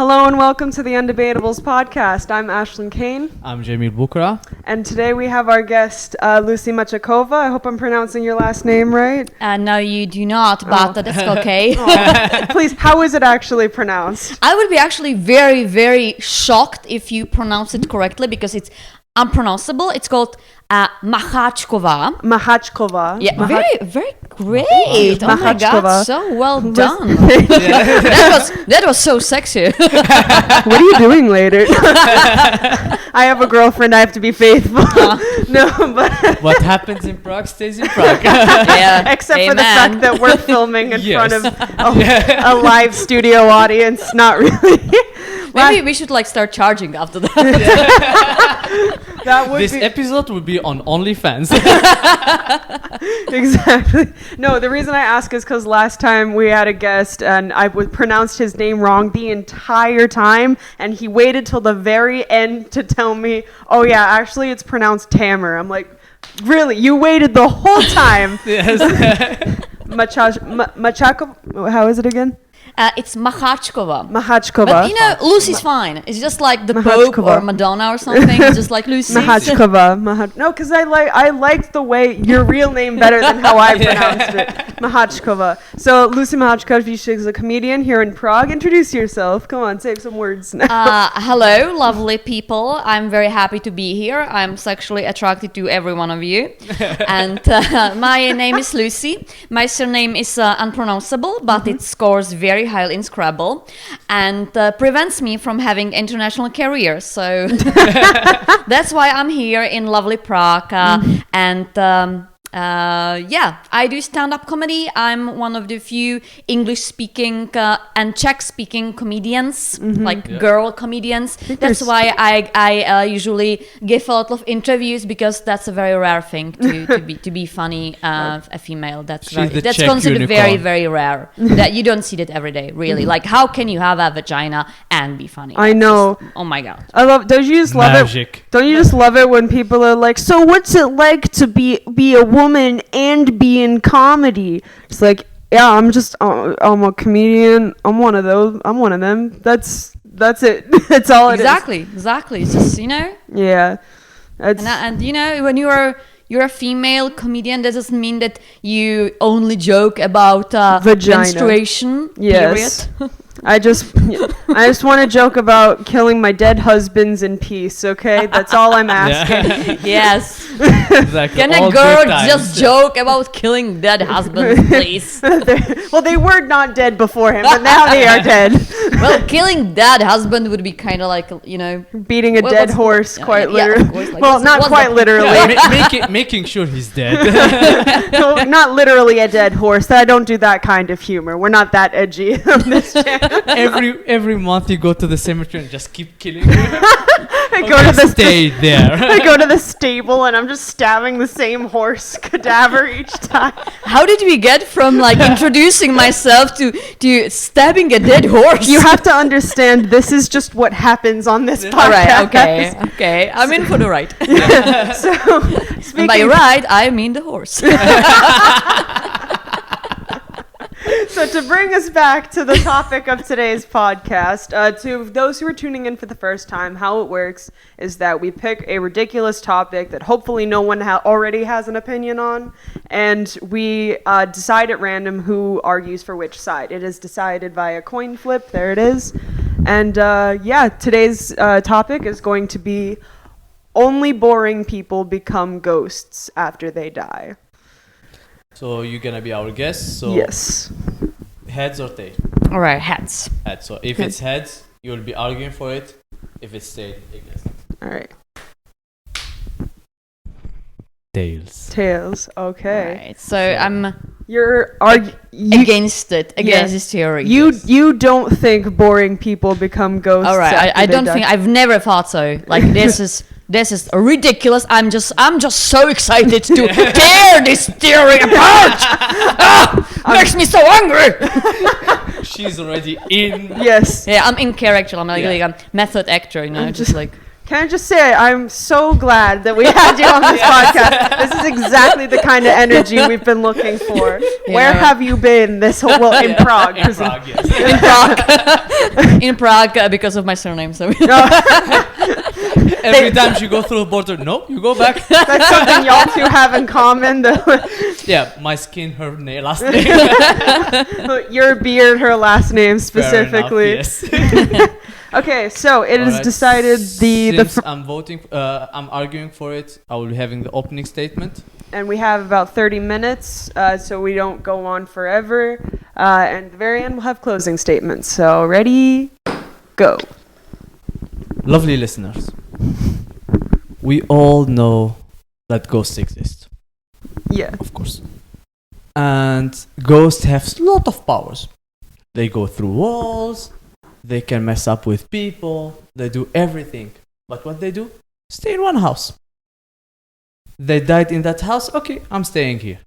Hello and welcome to the Undebatables podcast. I'm Ashlyn Kane. I'm Jamil Bukra. And today we have our guest, Lucie Machackova. I hope I'm pronouncing your last name right. No, you do not, but that's okay. Please, how is it actually pronounced? I would be actually very, very shocked if you pronounce it correctly because it's unpronounceable. It's called Machackova. Machackova. Yeah, very, very great. Oh my God, so well done. That was so sexy. What are you doing later? I have a girlfriend. I have to be faithful. No, but what happens in Prague stays in Prague. Yeah, except for the fact that we're filming in front of a live studio audience. Not really. Maybe we should start charging after that. This episode will be on OnlyFans. Exactly. No, the reason I ask is because last time we had a guest and I pronounced his name wrong the entire time, and he waited till the very end to tell me, oh yeah, actually it's pronounced Tamer. I'm like, really? You waited the whole time? Yes. Machackova, how is it again? It's Machackova. Machackova. But Lucie's fine. It's just like the Pope or Madonna or something. It's just like Lucie. Machackova. No, because I liked the way your real name better than how I pronounced it. Machackova. So Lucie Machackova is a comedian here in Prague. Introduce yourself. Come on, say some words now. Hello, lovely people. I'm very happy to be here. I'm sexually attracted to every one of you. And my name is Lucie. My surname is unpronounceable, but it scores very high in Scrabble and prevents me from having international career. So that's why I'm here in lovely Prague. I do stand-up comedy. I'm one of the few English-speaking and Czech-speaking comedians, girl comedians. That's why I usually give a lot of interviews because that's a very rare thing to be funny. A female. That's considered very, very rare. That you don't see that every day. Really, like how can you have a vagina and be funny? I know. Oh my God. I love. Don't you just love it? Don't you just love it when people are like, so what's it like to be a woman and be in comedy? It's like, yeah, I'm a comedian. I'm one of those. I'm one of them. That's it. That's all it is. Exactly. It's just, Yeah. And when you're a female comedian, that doesn't mean that you only joke about vagina. Menstruation. Yes. Period. I just want to joke about killing my dead husbands in peace, okay? That's all I'm asking. Yes. Exactly. Can a girl just joke about killing dead husbands, please? Well, they were not dead before him, but now they are dead. Well, killing dead husband would be kind of like, beating a dead horse, quite literally. Of course, well, not quite literally. Making sure he's dead. No, not literally a dead horse. I don't do that kind of humor. We're not that edgy on this channel. Every month you go to the cemetery and just keep killing him. I go to the stable and I'm just stabbing the same horse cadaver each time. How did we get from introducing myself to stabbing a dead horse? You have to understand this is just what happens on this podcast. All right, okay. I'm in for the ride. So, and by ride, I mean the horse. So to bring us back to the topic of today's podcast, to those who are tuning in for the first time, how it works is that we pick a ridiculous topic that hopefully no one already has an opinion on, and we decide at random who argues for which side. It is decided via coin flip. There it is. And today's topic is going to be only boring people become ghosts after they die. So you're gonna be our guest. So yes. Heads or tails? All right, heads. Heads. So if it's heads, you'll be arguing for it. If it's tails, against it. All right. Tails. Okay. Right, so you're against it, against this theory. You don't think boring people become ghosts? All right, I don't think. I've never thought so. Like this is ridiculous. I'm just so excited to tear this theory apart. Makes me so angry. She's already in. Yes. Yeah, I'm in character. I'm like a method actor, just like. Can I just say, I'm so glad that we had you on this podcast. This is exactly the kind of energy we've been looking for. Yeah. Where have you been this whole, well, in Prague. In Prague, yes. In Prague. In Prague because of my surname. So. Every time you go through the border, no, you go back. That's something y'all two have in common. Yeah, my skin, her last name. Your beard, her last name specifically. Fair enough, yes. Okay, so it is Alright, decided Since I'm voting, I'm arguing for it. I will be having the opening statement. and we have about 30 minutes, so we don't go on forever. And at the very end, we'll have closing statements. So ready, go. Lovely listeners, we all know that ghosts exist, Yeah. of course. And ghosts have a lot of powers. They go through walls, they can mess up with people, they do everything. But what they do? Stay in one house. They died in that house, okay, I'm staying here.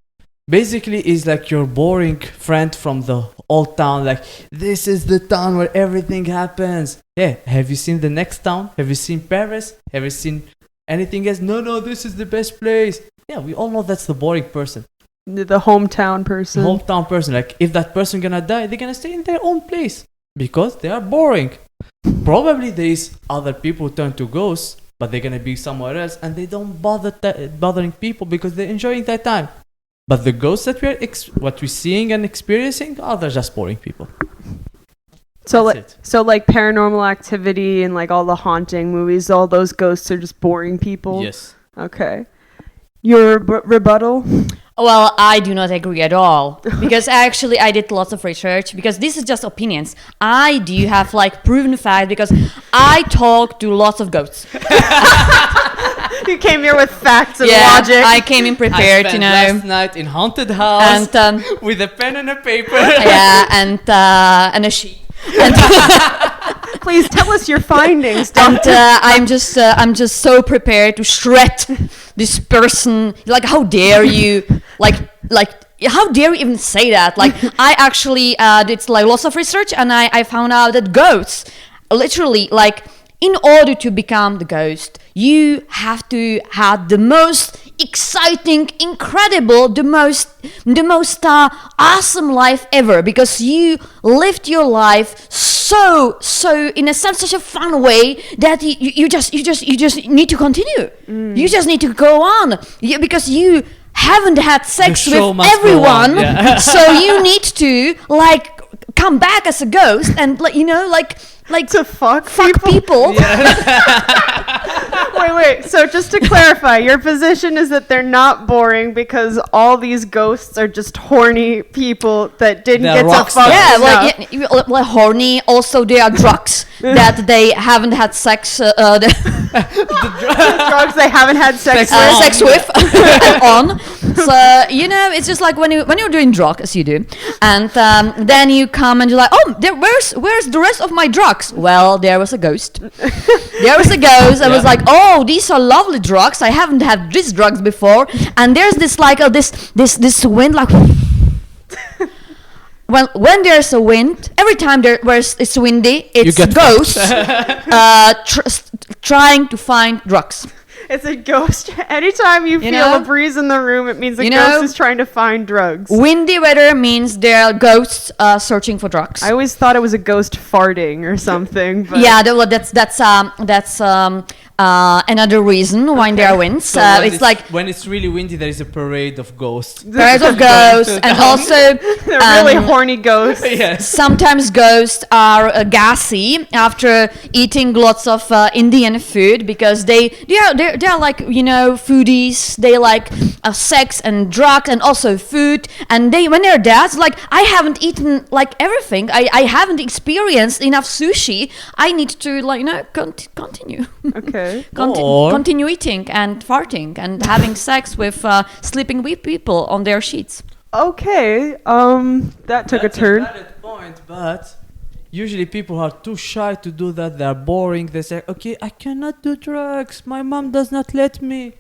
Basically, it's like your boring friend from the old town, like, this is the town where everything happens. Yeah, have you seen the next town? Have you seen Paris? Have you seen anything else? No, this is the best place. Yeah, we all know that's the boring person. The hometown person. Hometown person. Like, if that person gonna die, they're gonna stay in their own place because they are boring. Probably there is other people who turn to ghosts, but they're gonna be somewhere else and they don't bother bothering people because they're enjoying their time. But the ghosts that what we're seeing and experiencing, they're just boring people. So That's like Paranormal Activity and like all the haunting movies, all those ghosts are just boring people. Yes. Okay. Your rebuttal? Well, I do not agree at all because actually I did lots of research because this is just opinions. I do have like proven fact because I talk to lots of ghosts. You came here with facts and Yeah, logic. I came in prepared, I you spent know. last night in haunted house And with a pen and a paper. yeah, and a sheet. And, Please tell us your findings, and doctor. I'm just so prepared to shred this person. Like, how dare you? Like, how dare you even say that? Like, I actually did like lots of research, and I found out that ghosts, literally, like, in order to become the ghost, you have to have the most exciting, incredible, the most awesome life ever, because you lived your life so in a such a fun way that you just need to continue. You just need to go on because you haven't had sex with everyone, so you need to like come back as a ghost and like To fuck people. Wait. So just to clarify, your position is that they're not boring because all these ghosts are just horny people that didn't They're get rock to fuck. stars. Yeah, like horny. Also, there are drugs that they haven't had sex. Drugs they haven't had sex with. Sex with on. So it's just like when you're doing drugs, as you do, and then you come and you're like, oh, where's the rest of my drugs? Well, there was a ghost. There was a ghost. I was like, oh, these are lovely drugs. I haven't had these drugs before. And there's this like this wind like. Well, when there's a wind, every time it's windy, it's ghosts trying to find drugs. It's a ghost. Anytime you feel a breeze in the room, it means a ghost is trying to find drugs. Windy weather means there are ghosts searching for drugs. I always thought it was a ghost farting or something. But Yeah, that's another reason why there are winds. So it's like when it's really windy, there is a parade of ghosts. birds of ghosts, and also they're really horny ghosts. Yes. sometimes ghosts are gassy after eating lots of Indian food because they're like foodies. They like sex and drugs and also food. And when they're dead, it's like I haven't eaten like everything. I haven't experienced enough sushi. I need to continue. Okay. Continue eating and farting and having sex with sleeping with people on their sheets. Okay. That took That's a turn. a valid point, but usually people are too shy to do that. They're boring. They say, okay, I cannot do drugs. My mom does not let me.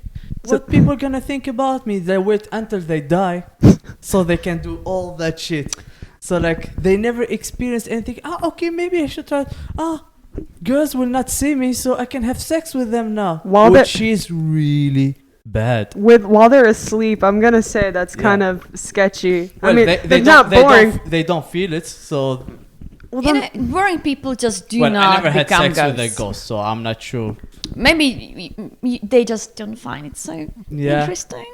What people gonna think about me? They wait until they die so they can do all that shit. So like they never experienced anything. Okay, maybe I should try. girls will not see me, so I can have sex with them now. While Which is really bad. While they're asleep, I'm gonna say that's kind Yeah. of sketchy. Well, I mean, they it's not boring. They don't feel it, so. Well, You then- know, boring people just do I not never had become sex with a ghosts. ghost, so I'm not sure. Maybe they just don't find it so Yeah. interesting.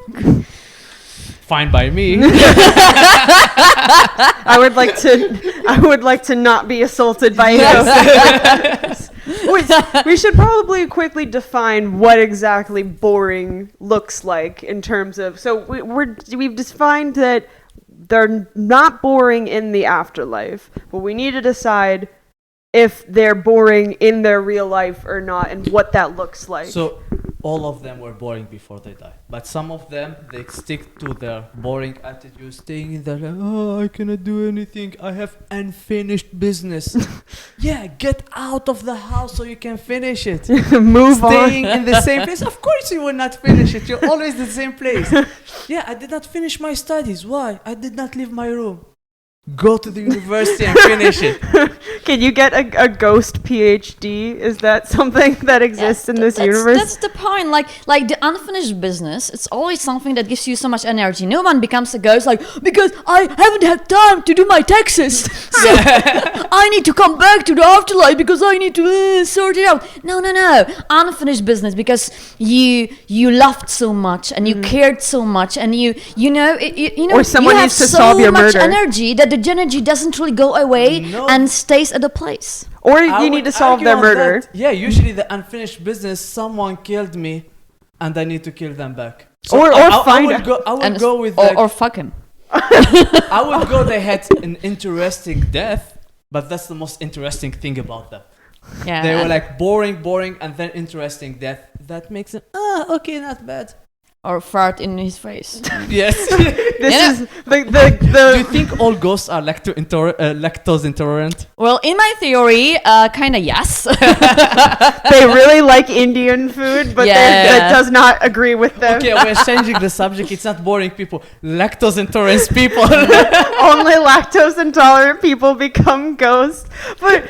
Fine by me. I would like to not be assaulted by ghosts. We should probably quickly define what exactly boring looks like in terms of. So we've defined that they're not boring in the afterlife, but we need to decide if they're boring in their real life or not, and what that looks like. So all of them were boring before they die, but some of them they stick to their boring attitude, staying in there like, oh, I cannot do anything, I have unfinished business. Yeah, get out of the house so you can finish it. Move on. Staying in the same place, of course you will not finish it, you're always in the same place. Yeah, I did not finish my studies. Why? I did not leave my room. Go to the university and finish it. Can you get a ghost PhD? Is that something that exists in this universe? That's the point. Like the unfinished business, it's always something that gives you so much energy. No one becomes a ghost like, because I haven't had time to do my taxes, so I need to come back to the afterlife because I need to sort it out. No. Unfinished business because you loved so much and you cared so much and you know Or someone you have needs to so solve your much murder. energy that the energy doesn't really go away No. and stays at the place. Or I you would need to solve argue their on murder. that. Yeah, usually the unfinished business, someone killed me and I need to kill them back. Or find I out. would go with or, like, or fuck him. I would go they had an interesting death, but that's the most interesting thing about them. Yeah. They were like boring and then interesting death. That makes it okay, not bad. Or fart in his face. Yes. This Yeah. is the Do you think all ghosts are lactose intolerant? Well, in my theory, kind of yes. they really like Indian food, but Yeah. that does not agree with them. Okay, we're changing the subject. It's not boring people. Lactose intolerant people. Only lactose intolerant people become ghosts. But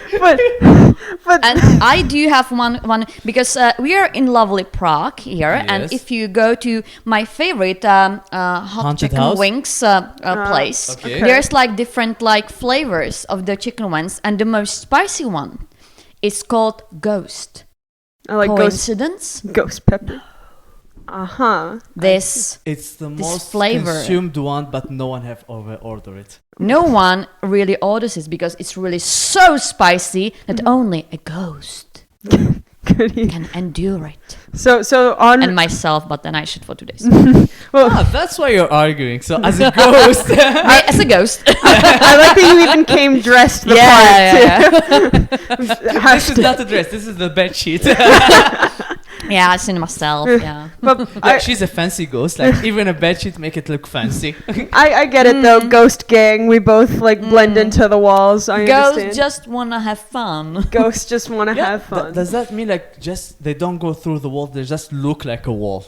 And I do have one because we are in lovely Prague here, and Yes. if you go to my favorite hot Haunted chicken house? wings place, Okay. there's like different like flavors of the chicken wings, and the most spicy one is called Ghost. I like Coincidence? ghost pepper. Uh-huh. This It's the This most flavor. consumed one, but no one have ordered it. no one really orders it because it's really so spicy that only a ghost Goody. can endure it. So on And myself, but then I should for 2 days. That's why you're arguing. So as a ghost, As a ghost. I like that you even came dressed the part. this is not a dress. This is the bed sheet. Yeah, I've seen myself. Yeah. But Yeah, she's a fancy ghost. Like even a bed sheet make it look fancy. I get it though. Ghost gang. We both like blend into the walls. I Ghosts understand. just wanna have fun. Ghosts just want to have fun. Does that mean like just they don't go through the wall? They just look like a wall.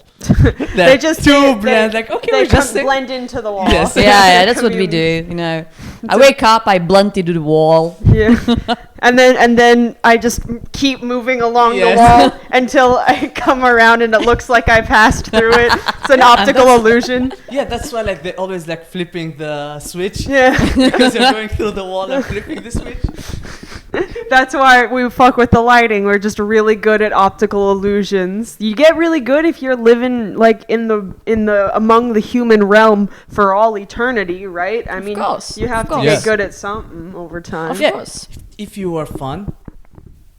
They just too blend. Like okay, they we just come blend into the wall. Yes. Yeah, that's what we do. You know, I wake up, I blunt into the wall. Yeah. And then I just keep moving along Yes. the wall until I come around and it looks like I passed through it. It's an optical illusion. Yeah, that's why like they always like flipping the switch. Yeah. Because you're going through the wall and flipping the switch. That's why we fuck with the lighting. We're just really good at optical illusions. You get really good if you're living like in the among the human realm for all eternity, right? I mean, course, you have of to course. get good at something over time. Of Yeah. course. If you are fun,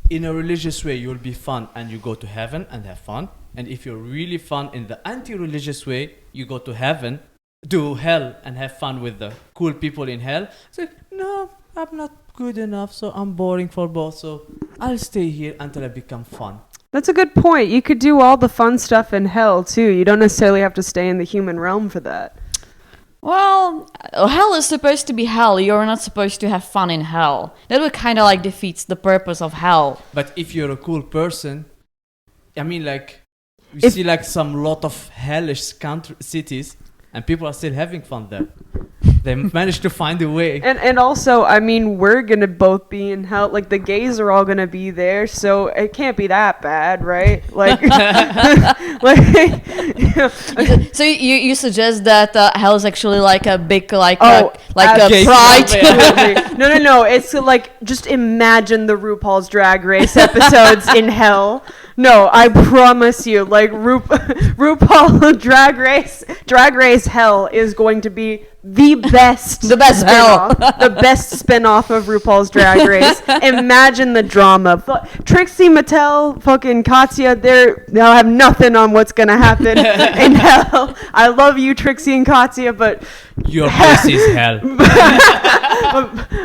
in a religious way, you'll be fun and you go to heaven and have fun. And if you're really fun in the anti-religious way, you go to heaven, do hell and have fun with the cool people in hell. It's like, no, I'm not good enough, so I'm boring for both. So I'll stay here until I become fun. That's a good point. You could do all the fun stuff in hell too. You don't necessarily have to stay in the human realm for that. Well, hell is supposed to be hell. You're not supposed to have fun in hell. That would kind of like defeats the purpose of hell. But if you're a cool person, I mean, like, you see like some lot of hellish cities and people are still having fun there. They managed to find a way. And also, I mean, we're gonna both be in hell. Like the gays are all gonna be there, so it can't be that bad, right? Like, So you suggest that hell is actually like a big like Oh, a gay pride. club, No. It's like just imagine the RuPaul's Drag Race episodes in hell. No, I promise you, like RuPaul Drag Race Hell is going to be the best, The best hell. the best spin-off of RuPaul's Drag Race. Imagine the drama. Trixie Mattel, fucking Katya, they'll have nothing on what's gonna happen in hell. I love you, Trixie and Katya, but Your place is hell.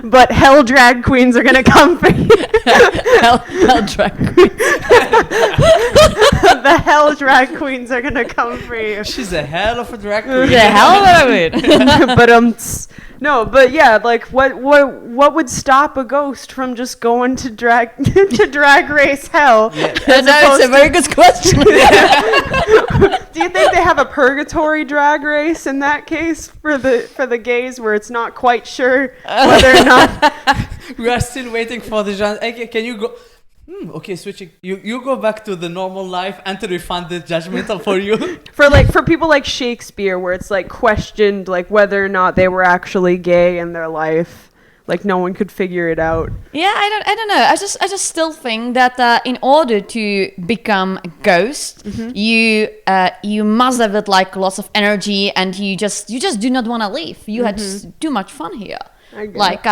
but hell drag queens are gonna come for you. hell drag queen. The hell drag queens are gonna come for you. She's a hell of a drag queen. The hell of it. But no, but yeah, like what would stop a ghost from just going to drag race hell? Yeah. It's a very good question. Do you think they have a purgatory drag race in that case for the gays where it's not quite sure whether or not? We are still waiting for the genre. Okay, can you go? Okay, switching. You go back to the normal life until we find the judgmental for you. For people like Shakespeare, where it's like questioned like whether or not they were actually gay in their life, like no one could figure it out. Yeah, I don't know. I just still think that in order to become a ghost, you must have it like lots of energy, and you just do not want to leave. You had just too much fun here. Like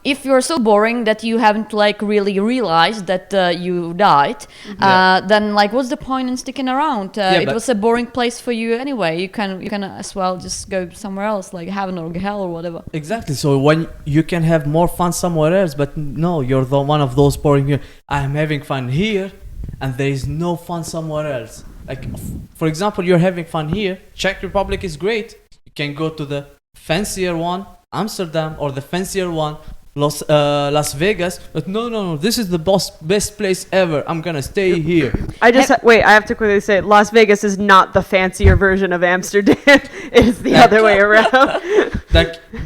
if you're so boring that you haven't like really realized that you died, then like what's the point in sticking around? It was a boring place for you anyway. You can as well just go somewhere else, like heaven or hell or whatever. Exactly. So when you can have more fun somewhere else, but no, you're the one of those boring. I'm having fun here, and there is no fun somewhere else. Like for example, you're having fun here. Czech Republic is great. You can go to the fancier one, Amsterdam, or the fancier one, Las Vegas. But no, this is the best place ever. I'm gonna stay here. I have to quickly say, Las Vegas is not the fancier version of Amsterdam. It's the other way around.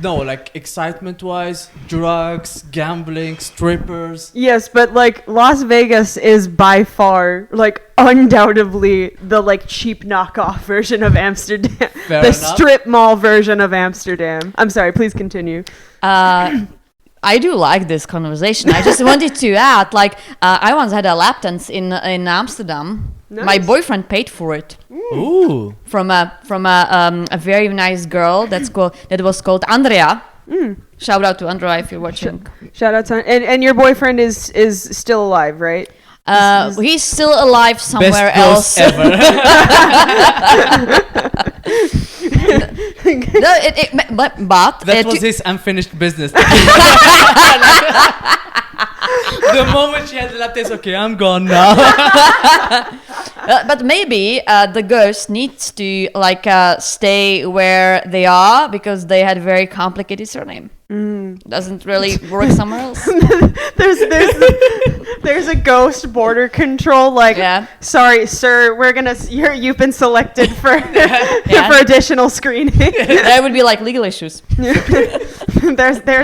Like excitement-wise, drugs, gambling, strippers. Yes, but like Las Vegas is by far, like undoubtedly the like cheap knockoff version of Amsterdam. Fair the enough. strip mall version of Amsterdam. I'm sorry, please continue. I do like this conversation. I just wanted to add, like, I once had a lap dance in Amsterdam. Nice. My boyfriend paid for it. Ooh. From a very nice girl that was called Andrea. Shout out to Andrea if you're watching. Shout out to and your boyfriend is still alive, right? He's still alive somewhere Best else. ever. No, but That was his unfinished business. The moment she had the lap dance, okay, I'm gone now. but maybe the ghost needs to like stay where they are because they had a very complicated surname. Doesn't really work somewhere else. There's a ghost border control. Like, sorry, sir, you've been selected for for additional screening. There would be like legal issues. There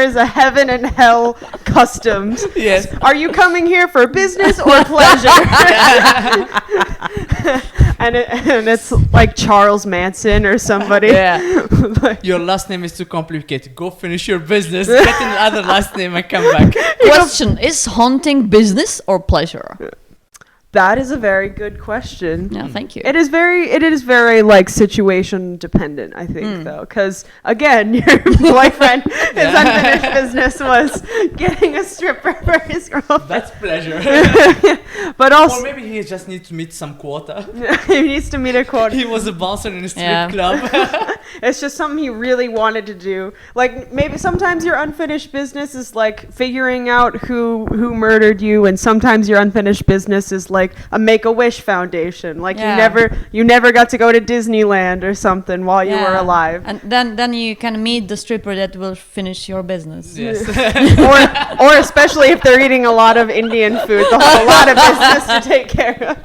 is a heaven and hell customs. Yes. Are you coming here for business or pleasure? and it's like Charles Manson or somebody. Yeah. Your last name is too complicated. Go finish your business. Get another last name and come back. Question: is haunting business or pleasure? That is a very good question. Yeah, thank you. It is very like situation dependent, I think, though, because again, your boyfriend, his unfinished business was getting a stripper for his girlfriend. That's pleasure. But also, or maybe he just needs to meet some quota. he needs to meet a quota. He was a bouncer in a strip club. It's just something he really wanted to do. Like maybe sometimes your unfinished business is like figuring out who murdered you, and sometimes your unfinished business is like a Make-A-Wish Foundation. Like you never got to go to Disneyland or something while you were alive. And then you can meet the stripper that will finish your business. Yes. or especially if they're eating a lot of Indian food, they'll have a lot of business to take care of.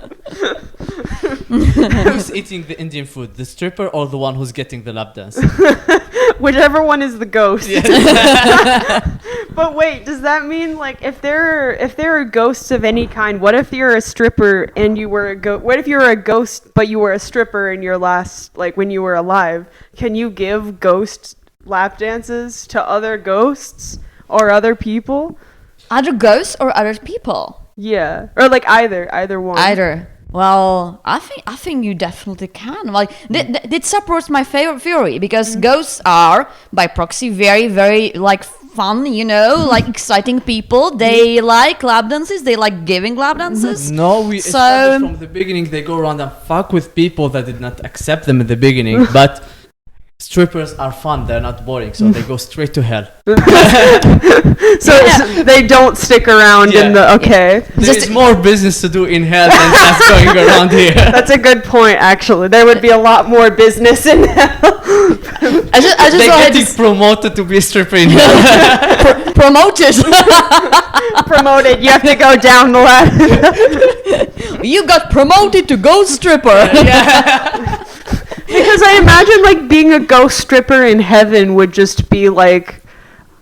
Who's eating the Indian food? The stripper or the one who's getting the lap dance? Whichever one is the ghost. Yes. But wait, does that mean like if there are ghosts of any kind? What if you're a stripper and you were a ghost? What if you were a ghost but you were a stripper in your last, like when you were alive? Can you give ghost lap dances to other ghosts or other people? Other ghosts or other people? Yeah, or like either one. Either. Well, I think you definitely can. Like, that supports my favorite theory because ghosts are, by proxy, very, very like fun. You know, like exciting people. They like lap dances. They like giving lap dances. No, we established from the beginning they go around and fuck with people that did not accept them in the beginning, but. Strippers are fun, they're not boring, so they go straight to hell. So they don't stick around in the, okay. There's more business to do in hell than just going around here. That's a good point, actually. There would be a lot more business in hell. I just promoted to be a stripper in hell. Promoted. Promoted, you have to go down the ladder. You got promoted to ghost stripper. Yeah. Because I imagine like being a ghost stripper in heaven would just be like,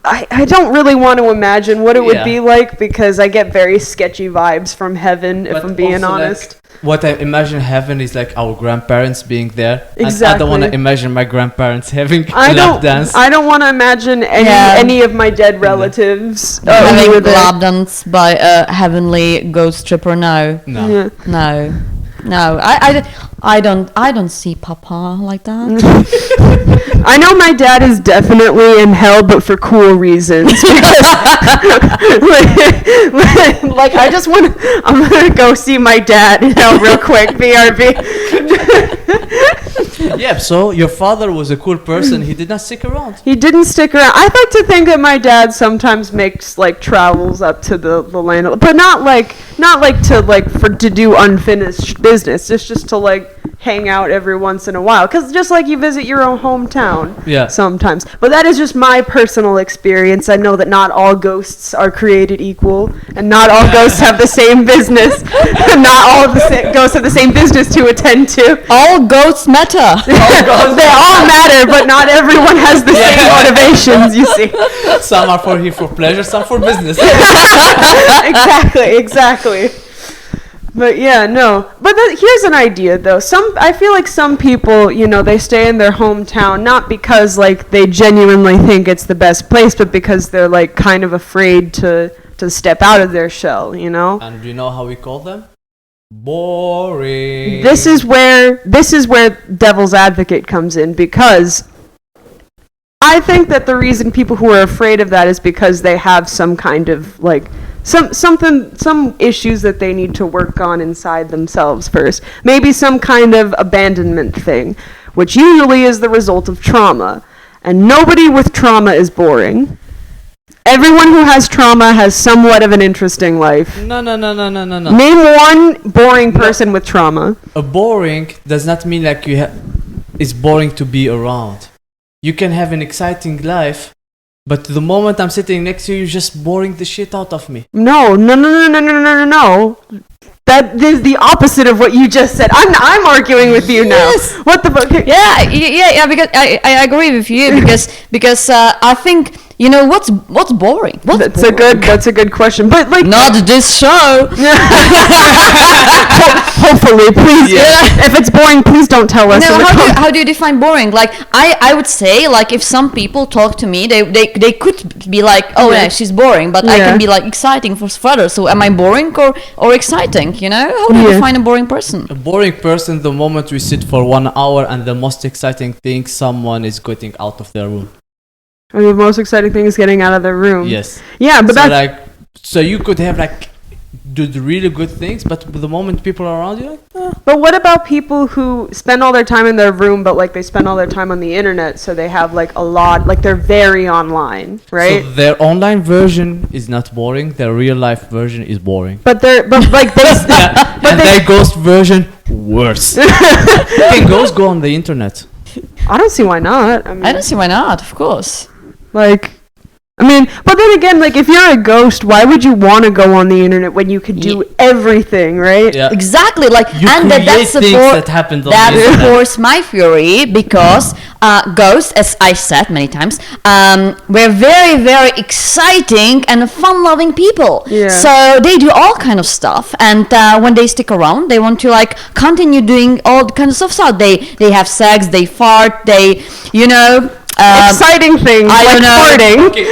I don't really want to imagine what it would be like because I get very sketchy vibes from heaven, if I'm being honest. Like, what I imagine heaven is like our grandparents being there. Exactly. And I don't want to imagine my grandparents having a lap dance. I don't want to imagine any of my dead relatives having lap dance by a heavenly ghost stripper. No. No. No. No, I don't see Papa like that. I know my dad is definitely in hell, but for cool reasons. Because, like I'm gonna go see my dad in hell real quick. BRB. Yeah, so your father was a cool person. He did not stick around. He didn't stick around. I like to think that my dad sometimes makes like travels up to the land, but not to do unfinished business. It's just to like hang out every once in a while, because just like you visit your own hometown sometimes. But that is just my personal experience. I know that not all ghosts are created equal, and not all ghosts have the same business, and not all of the ghosts have the same business to attend to. All ghosts matter. They all matter, but not everyone has the same motivations, you see. Some are for pleasure, some for business. Exactly. But yeah, no. But here's an idea, though. I feel like some people, they stay in their hometown not because like they genuinely think it's the best place, but because they're like kind of afraid to step out of their shell, And do you know how we call them? Boring. This is where devil's advocate comes in, because I think that the reason people who are afraid of that is because they have some kind of like some issues that they need to work on inside themselves first. Maybe some kind of abandonment thing, which usually is the result of trauma. And nobody with trauma is boring. Everyone who has trauma has somewhat of an interesting life. No. Name one boring person with trauma. A boring does not mean like it's boring to be around. You can have an exciting life, but the moment I'm sitting next to you, you're just boring the shit out of me. No. That is the opposite of what you just said. I'm arguing with you now. What the fuck? Yeah. Because I agree with you because I think. What's boring? That's a good question. But like not this show. Hopefully, please. Yeah. If it's boring, please don't tell us. No, how do you define boring? Like I would say like if some people talk to me, they could be like, oh yeah, she's boring, but I can be like exciting for further. So am I boring or exciting? How do you define a boring person? A boring person, the moment we sit for 1 hour and the most exciting thing, someone is getting out of their room. And the most exciting thing is getting out of the room. Yes. Yeah, but so you could have do the really good things, but the moment people are around you, But what about people who spend all their time in their room, but like they spend all their time on the internet, so they have like a lot, like they're very online, right? So their online version is not boring. Their real life version is boring. But their ghost version worse. Can ghosts go on the internet? I don't see why not. I don't see why not. Of course. Like, I mean, but then again, like, if you're a ghost, why would you want to go on the internet when you can do everything, right? Yeah. Exactly, like, You and create that's things that happened on the that internet. supports my theory, because ghosts, as I said many times, were very, very exciting and fun-loving people. Yeah. So they do all kind of stuff, and when they stick around, they want to like continue doing all kinds of stuff. So they have sex, they fart, they, you know. Exciting things, I like don't know. farting. Okay,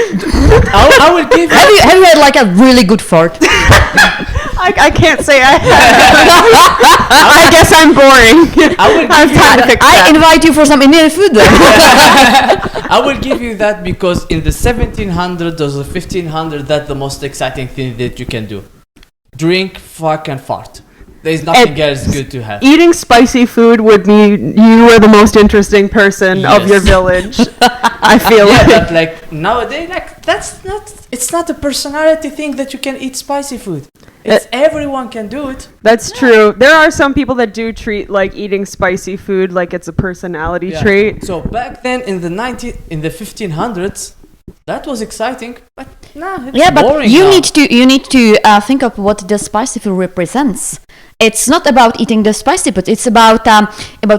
I will give you. Have you had like a really good fart? I can't say I I guess I'm boring. I will I have give you time to that. fix I that. invite you for some Indian food then. I will give you that because in the 1700s or the 1500s, that's the most exciting thing that you can do. Drink, fuck, and fart. There's nothing else good to have. Eating spicy food would mean you were the most interesting person of Yes. your village. I feel Yeah, like. but like nowadays, like that's not. It's not a personality thing that you can eat spicy food. It's everyone can do it. That's true. There are some people that do treat like eating spicy food like it's a personality Yeah. trait. So back then in the 1500s, that was exciting, but nah, it's Yeah, but boring you now. need to think of what the spicy food represents. It's not about eating the spicy, but it's about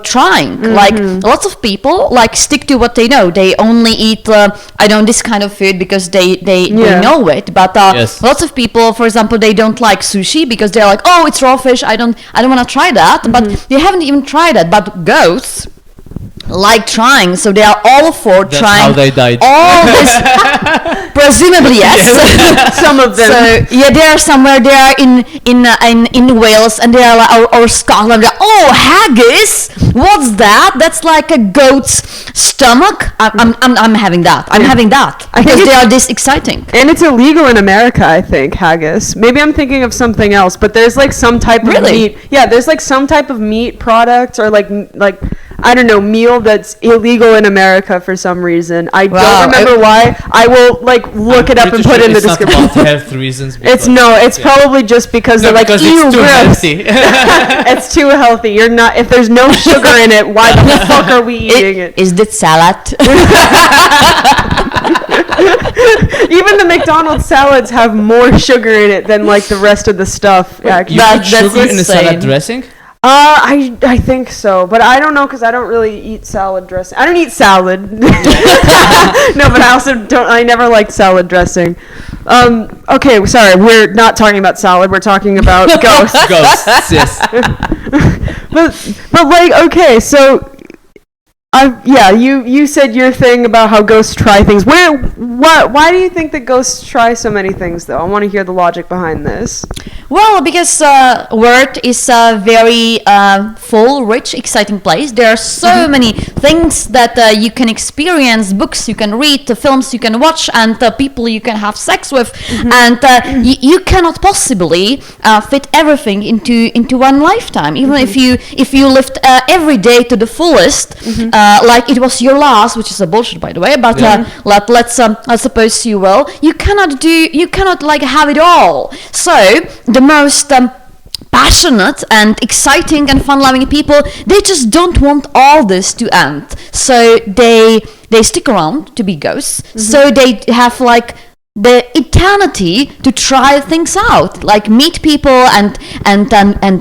trying. Like lots of people like stick to what they know. They only eat this kind of food because they know it. But Yes. lots of people, for example, they don't like sushi because they're like, oh, it's raw fish. I don't want to try that. But they haven't even tried it. But ghosts like trying, so they are all for That's trying how they died. all this. Presumably, yes. Some of them. So yeah, they are somewhere. They are in Wales, and they are like, or Scotland. They're, oh, haggis! What's that? That's like a goat's stomach. I'm having that. I'm having that I think because they it's- are this exciting. And it's illegal in America, I think, haggis. Maybe I'm thinking of something else, but there's like some type of Really? meat. Yeah, there's like some type of meat product or like I don't know, meal that's illegal in America for some reason. I Wow. don't remember why. I will like look it up and put it in the It's not description. about health reasons. It's because- yeah. probably just because No, they're like, because ew, it's too gross. healthy. It's too healthy. You're not. If there's no sugar in it, why the fuck are we eating it? Is that salad? Even the McDonald's salads have more sugar in it than like the rest of the stuff. You That- put that's sugar in a salad insane. dressing? I think so, but I don't know because I don't really eat salad dressing. I don't eat salad. No, but I also don't. I never liked salad dressing. Okay, sorry, we're not talking about salad. We're talking about ghosts. Ghosts, yes. But like, okay, so. You said your thing about how ghosts try things. Why do you think that ghosts try so many things, though? I want to hear the logic behind this. Well, because Word is a very full, rich, exciting place. There are so many things that you can experience, books you can read, films you can watch, and people you can have sex with, and you cannot possibly fit everything into one lifetime. Even if you lived every day to the fullest, like it was your last, which is a bullshit, by the way. But let's suppose you will. You cannot like have it all. So the most passionate and exciting and fun-loving people, they just don't want all this to end. So they stick around to be ghosts. So they have like the eternity to try things out, like meet people and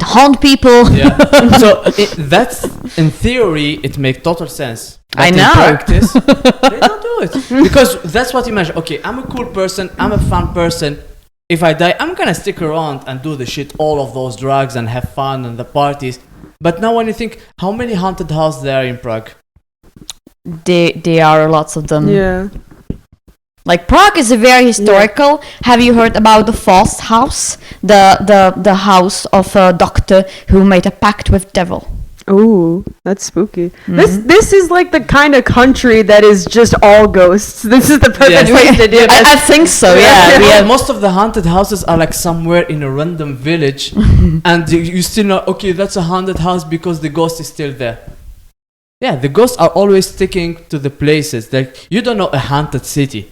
haunt people. Yeah. So that's in theory it makes total sense. But I know. In practice, they don't do it because that's what you imagine. Okay, I'm a cool person. I'm a fun person. If I die, I'm gonna stick around and do the shit, all of those drugs and have fun and the parties. But now when you think, how many haunted houses there are in Prague? There are lots of them. Yeah. Like Prague is a very historical. Have you heard about the Faust house? The house of a doctor who made a pact with devil. Ooh, that's spooky. This is like the kind of country that is just all ghosts. This is the perfect Yes. place to do this. I think so. Yeah. Well, most of the haunted houses are like somewhere in a random village, and you still know. Okay, that's a haunted house because the ghost is still there. Yeah, the ghosts are always sticking to the places. Like you don't know a haunted city.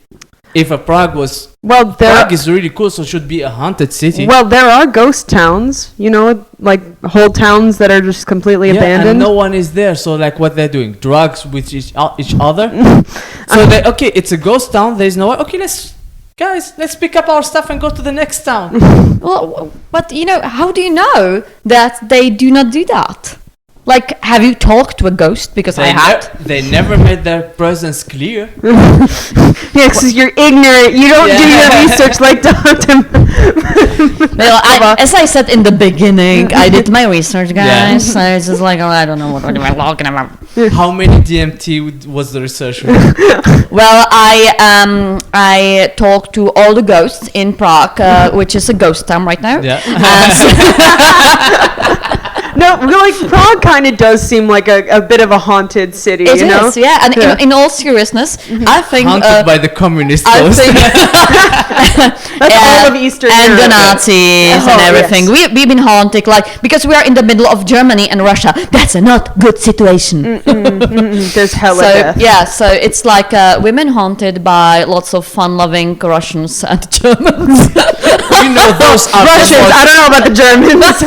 if a Prague was... Well, Prague is really cool, so it should be a haunted city. Well, there are ghost towns, you know, like whole towns that are just completely abandoned. And no one is there, so like what they're doing? Drugs with each other? So okay, it's a ghost town, there's no one. Okay, let's pick up our stuff and go to the next town. Well, but you know, how do you know that they do not do that? Like, have you talked to a ghost? Because I have. They never made their presence clear. Yeah, because you're ignorant. You don't do your research like Dr. Well, as I said in the beginning, I did my research, guys. So it's just like, I don't know what I'm talking about. How many DMT was the research? Well, I talked to all the ghosts in Prague, which is a ghost town right now. Yeah. No, like Prague kind of does seem like a bit of a haunted city, It you know? is, yeah. And in all seriousness, I think Haunted by the communists. I think That's all of Eastern and the Europe. Nazis and everything. Yes. We've been haunted, like, because we are in the middle of Germany and Russia. That's a not good situation. There's hella So death. yeah, so it's like women haunted by lots of fun-loving Russians and Germans. You know, those are Russians, I don't know about the Germans.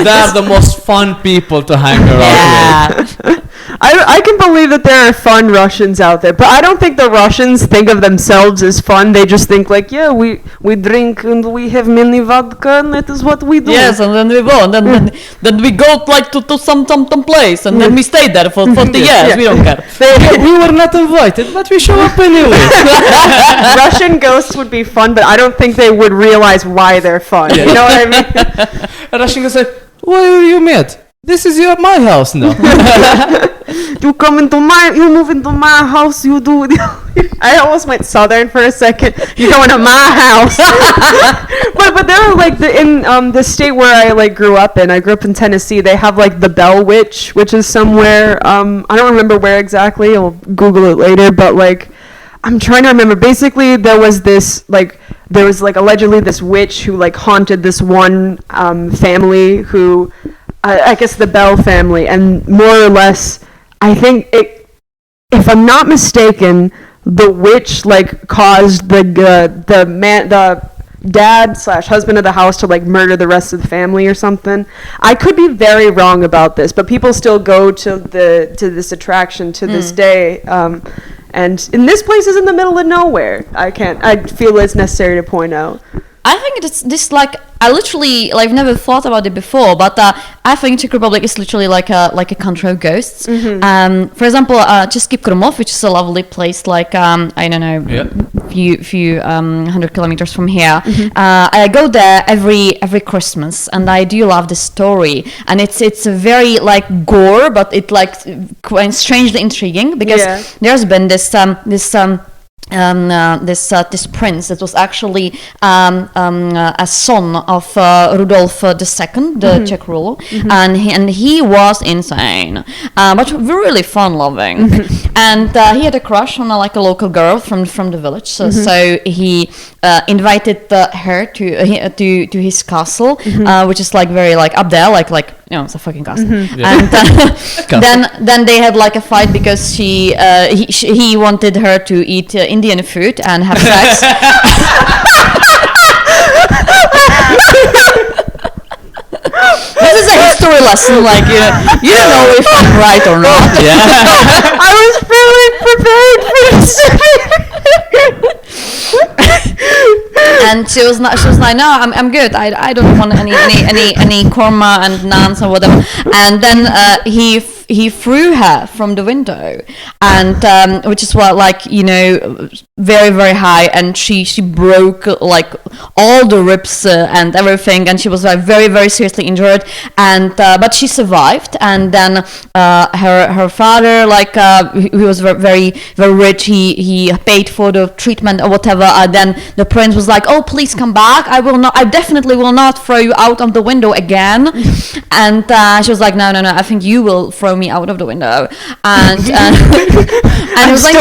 they are the most fun people to hang around with. Yeah. I can believe that there are fun Russians out there, but I don't think the Russians think of themselves as fun. They just think like, yeah, we drink and we have mini vodka and that is what we do. Yes, and then we go, and then we go like to some place, and then we stay there for 40 years. Yeah. We don't care. We were not invited, but we show up anyway. Russian ghosts would be fun, but I don't think they would realize why they're fun. You know what I mean? A Russian goes like, where you met? This is my house now. You move into my house, you do. I almost went southern for a second. You go into my house. but there are like in the state where I like grew up in. I grew up in Tennessee. They have like the Bell Witch, which is somewhere. I don't remember where exactly. I'll Google it later. But like, I'm trying to remember. Basically, there was allegedly this witch who like haunted this one family who. I guess the Bell family, and more or less, I think if I'm not mistaken, the witch like caused the dad/husband of the house to like murder the rest of the family or something. I could be very wrong about this, but people still go to this attraction to this day. And this place is in the middle of nowhere. I feel it's necessary to point out. I think it's this like I've never thought about it before, but I think Czech Republic is literally like a country of ghosts. For example, Český Krumlov, which is a lovely place, like I don't know, few 100 kilometers from here. I go there every Christmas, and I do love the story, and it's a very like gore, but it like quite strangely intriguing because there's been this prince that was actually a son of Rudolf II, the Czech ruler, and he was insane, but really fun-loving, and he had a crush on a local girl from the village. So he invited her to his castle, which is like very like up there, like it's a fucking castle. And then they had like a fight because he wanted her to eat Indian food and have sex. This is a history lesson, like you don't know if I'm right or not. I was really prepared for this. And she was like, no, I'm good. I don't want any korma and naans or whatever. And then he threw her from the window, and which is what very very high, and she broke like all the ribs and everything, and she was like very very seriously injured, and but she survived. And then her father, he was very very rich, he paid for the treatment or whatever, and then the prince was like, oh, please come back, I definitely will not throw you out of the window again. And she was like, no, I think you will throw me out of the window. And and he was like,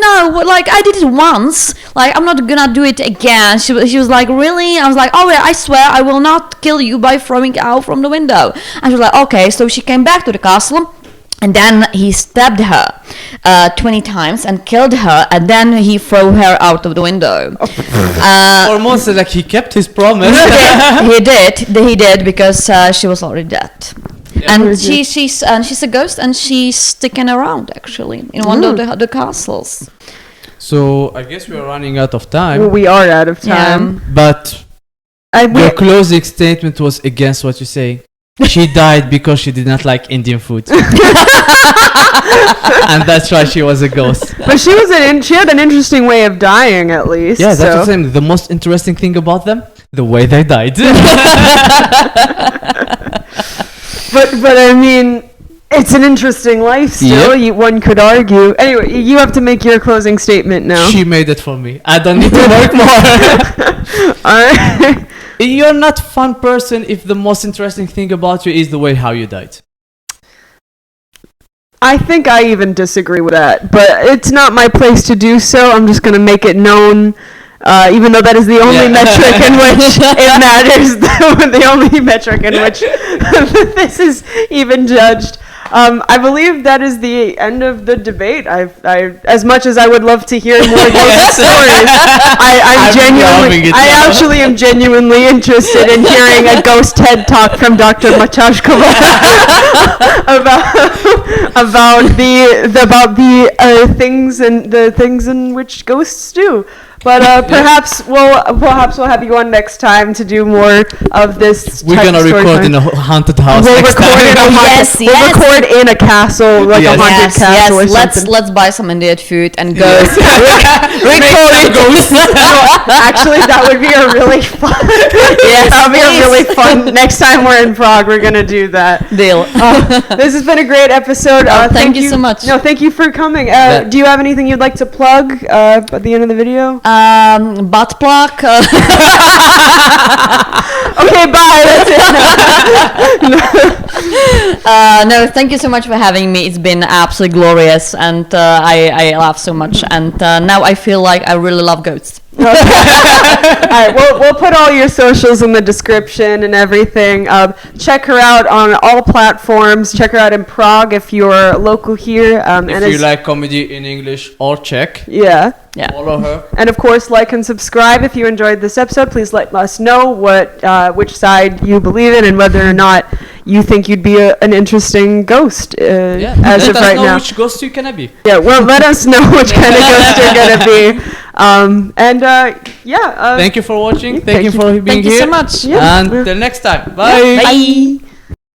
no, like I did it once, like I'm not gonna do it again. She was like, really? I was like, oh yeah, I swear I will not kill you by throwing out from the window. And she was like, okay. So she came back to the castle, And then he stabbed her 20 times and killed her, and then he threw her out of the window. Almost like he kept his promise. He did because she was already dead. Yeah. And she's a ghost, and she's sticking around actually in one of the castles. So I guess we are running out of time. Well, we are out of time. But your closing statement was against what you say. She died because she did not like Indian food. And that's why she was a ghost. But she had an interesting way of dying, at least. Yeah, that's what I'm saying. The most interesting thing about them, the way they died. But I mean, it's an interesting life still. Yep. One could argue. Anyway, you have to make your closing statement now. She made it for me. I don't need to work more. All right. You're not a fun person if the most interesting thing about you is the way how you died. I think I even disagree with that, but it's not my place to do so. I'm just going to make it known, even though that is the only metric in which it matters, the only metric in which this is even judged. I believe that is the end of the debate. I as much as I would love to hear more ghost stories, I actually am genuinely interested in hearing a ghost TED talk from Dr. Machackova about the things in which ghosts do. But perhaps we'll have you on next time to do more of this. We're gonna record in a haunted house. We'll record in a castle, like a haunted castle or something. Let's buy some Indian food and go record it. Actually, that would be a really fun. That would be a really fun. Next time we're in Prague, we're gonna do that. Deal. This has been a great episode. Thank you so much. No, thank you for coming. Do you have anything you'd like to plug at the end of the video? Butt plug. Okay, bye. That's it. No, thank you so much for having me. It's been absolutely glorious, and I laugh so much. And now I feel like I really love ghosts. Okay. All right, we'll put all your socials in the description and everything. Check her out on all platforms. Check her out in Prague if you're local here. If you like comedy in English or Czech, follow her. And of course, like and subscribe if you enjoyed this episode. Please let us know which side you believe in and whether or not you think you'd be an interesing ghost as of right now. Let us know which ghost you can be. Yeah, well, let us know which kind of ghost you're gonna be. Thank you for watching. Thank you for being here. Thank you so much. Until next time. Bye. Bye.